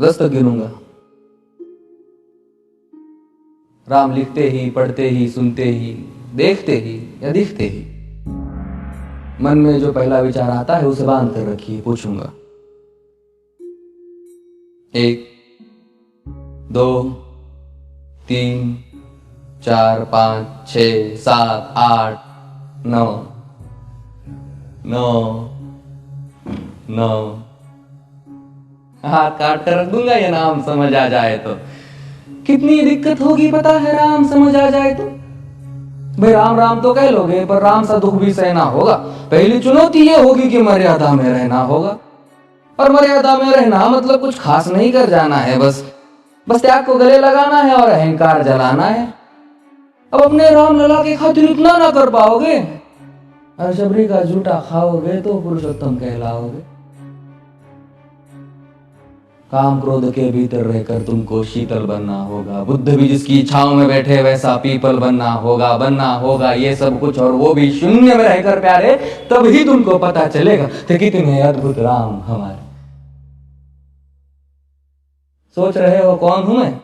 10 तक गिनूंगा। राम लिखते ही, पढ़ते ही, सुनते ही, देखते ही या दिखते ही मन में जो पहला विचार आता है उसे बांध कर रखिए, पूछूंगा। 1 2 3 4 5 6 7 8 9 9 9 हाथ काट कर रख दूंगा ये नाम समझ आ जाए तो। कितनी दिक्कत होगी पता है राम समझ आ जाए तो। भाई राम राम तो कह लोगे पर राम सा दुख भी सहना होगा। पहली चुनौती ये होगी कि मर्यादा में रहना होगा। और मर्यादा में रहना मतलब कुछ खास नहीं कर जाना है, बस त्याग को गले लगाना है और अहंकार जलाना है। अब अपने राम लला के खातिर इतना ना कर पाओगे और शबरी का झूठा खाओगे तो पुरुषोत्तम कहलाओगे। काम क्रोध के भीतर रहकर तुमको शीतल बनना होगा। बुद्ध भी जिसकी छांव में बैठे वैसा पीपल बनना होगा ये सब कुछ, और वो भी शून्य में रहकर प्यारे। तभी तुमको पता चलेगा कि कितने अद्भुत राम हमारे। सोच रहे हो कौन हूं मैं?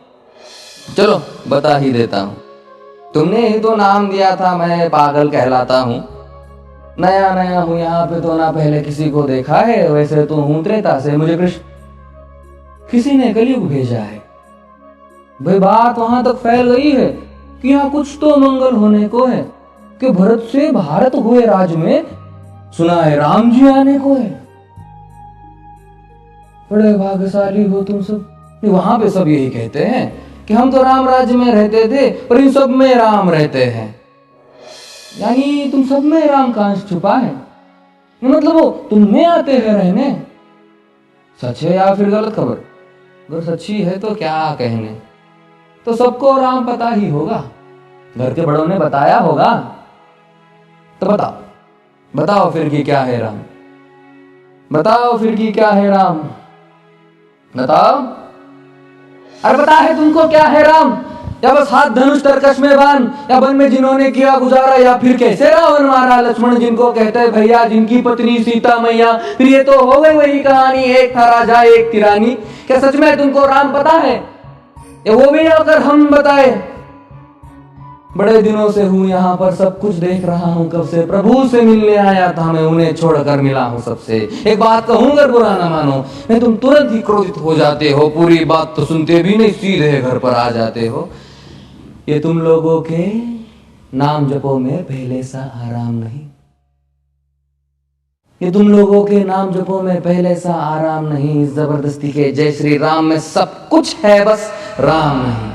चलो बता ही देता हूं। तुमने ही तो नाम दिया था मैं पागल कहलाता हूं। नया नया हूं यहाँ पे तो ना पहले किसी को देखा है। वैसे तो हूं त्रेता से, मुझे कृष्ण किसी ने कलयुग भेजा है। भाई बात वहां तक फैल गई है कि यहाँ कुछ तो मंगल होने को है कि भरत से भारत हुए राज में सुना है राम जी आने को है। बड़े भाग्यशाली हो तुम सब। वहां पे सब यही कहते हैं कि हम तो राम राज्य में रहते थे पर इन सब में राम रहते हैं। यानी तुम सब में राम का अंश छुपा है, मतलब वो तुम में आते हैं रहने। सच है या फिर गलत खबर? अगर सच्ची है तो क्या कहने, तो सबको राम पता ही होगा। घर के बड़ों ने बताया होगा। तो बताओ फिर कि क्या है राम। बताओ फिर कि क्या है राम। बताओ। अरे बता है तुमको क्या है राम? या बस हाथ धनुष तरकश में बांध, या वन में जिन्होंने किया गुजारा, या फिर कैसे रावण मारा लक्ष्मण जिनको कहते हैं भैया, जिनकी पत्नी सीता मैया। फिर ये तो हो गई वही कहानी, एक था राजा एक थी रानी। क्या सच में तुमको राम पता है, या वो भी अगर हम बताए? बड़े दिनों से हूं यहाँ पर, सब कुछ देख रहा हूं कब से। प्रभु से मिलने आया था मैं, उन्हें छोड़कर मिला हूं सबसे। एक बात कहूं अगर बुरा ना मानो, नहीं तुम तुरंत ही क्रोधित हो जाते हो। पूरी बात तो सुनते भी नहीं, सीधे घर पर आ जाते हो। ये तुम लोगों के नाम जपो में पहले सा आराम नहीं। ये तुम लोगों के नाम जपो में पहले सा आराम नहीं। जबरदस्ती के जय श्री राम में सब कुछ है, बस राम नहीं।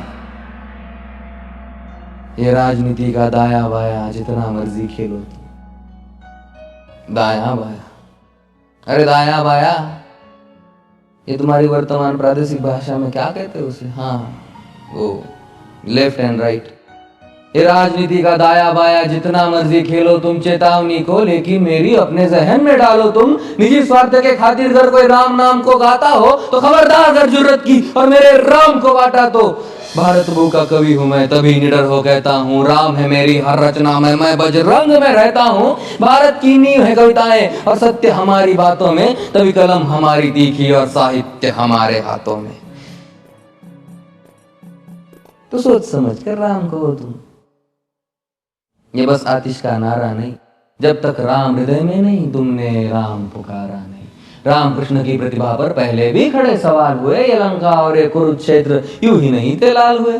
ये राजनीति का दाया बाया जितना मर्जी खेलो तुम। दाया बाया, अरे दाया बाया ये तुम्हारी वर्तमान प्रादेशिक भाषा में क्या कहते हो उसे? हाँ वो लेफ्ट एंड राइट। ये राजनीति का दाया बाया जितना मर्जी खेलो तुम चेतावनी को, लेकिन मेरी अपने जहन में डालो तुम। निजी स्वार्थ के खातिर अगर कोई राम नाम को गाता हो तो खबरदार अगर जरूरत की और मेरे राम को बांटा तो। भारत भू का कवि हूं मैं, तभी निडर हो कहता हूँ राम है मेरी हर रचना में। मैं बजरंग में रहता हूँ। भारत की नींव है कविताएं और सत्य हमारी बातों में, तभी कलम हमारी तीखी और साहित्य हमारे हाथों में। तो सोच समझ कर राम कहो तुम। ये बस आतिश का नारा नहीं, जब तक राम हृदय में नहीं तुमने राम पुकारा नहीं। राम कृष्ण की प्रतिभा पर पहले भी खड़े सवाल हुए। ये लंका और ये कुरुक्षेत्र यूं ही नहीं थे लाल हुए।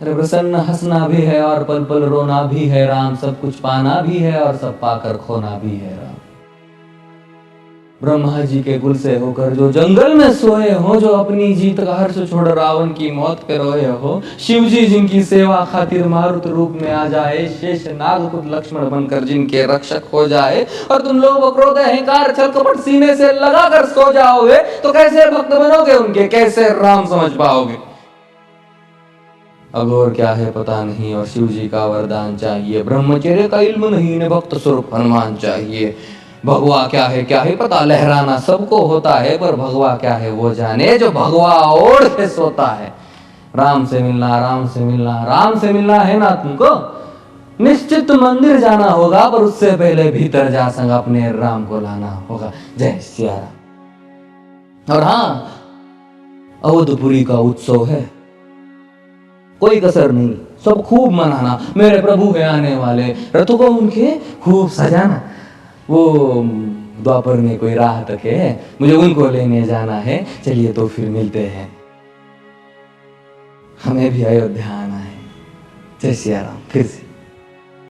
प्रसन्न हंसना भी है और पल पल रोना भी है राम। सब कुछ पाना भी है और सब पाकर खोना भी है राम। ब्रह्मा जी के कुल से होकर जो जंगल में सोए हो, जो अपनी जीत का हर्ष छोड़ रावण की मौत पे रोए हो। शिव जी जिनकी सेवा खातिर मारुत रूप में आ जाए। शेष नाग खुद लक्ष्मण बनकर जिनके रक्षक हो जाए। और तुम लोग क्रोध अहंकार छल कपट सीने से लगा कर सो जाओगे तो कैसे भक्त बनोगे उनके, कैसे राम समझ पाओगे? अघोर क्या है पता नहीं और शिव जी का वरदान चाहिए। ब्रह्मचर्य का इल्म नहीं ने भक्त स्वरूप हनुमान चाहिए। भगवा क्या है पता, लहराना सबको होता है पर भगवा क्या है वो जाने जो भगवा ओढ़ के सोता है। राम से मिलना, राम से मिलना, राम से मिलना है ना तुमको? निश्चित मंदिर जाना होगा पर उससे पहले भीतर जा संग अपने राम को लाना होगा। जय सिया राम। और हाँ, अवधपुरी का उत्सव है, कोई कसर नहीं, सब खूब मनाना। मेरे प्रभु है आने वाले, रथों को उनके खूब सजाना। वो द्वापर में कोई राह तक है, मुझे उनको लेने जाना है। चलिए तो फिर मिलते हैं, हमें भी अयोध्या आना है। जय सिया राम। फिर से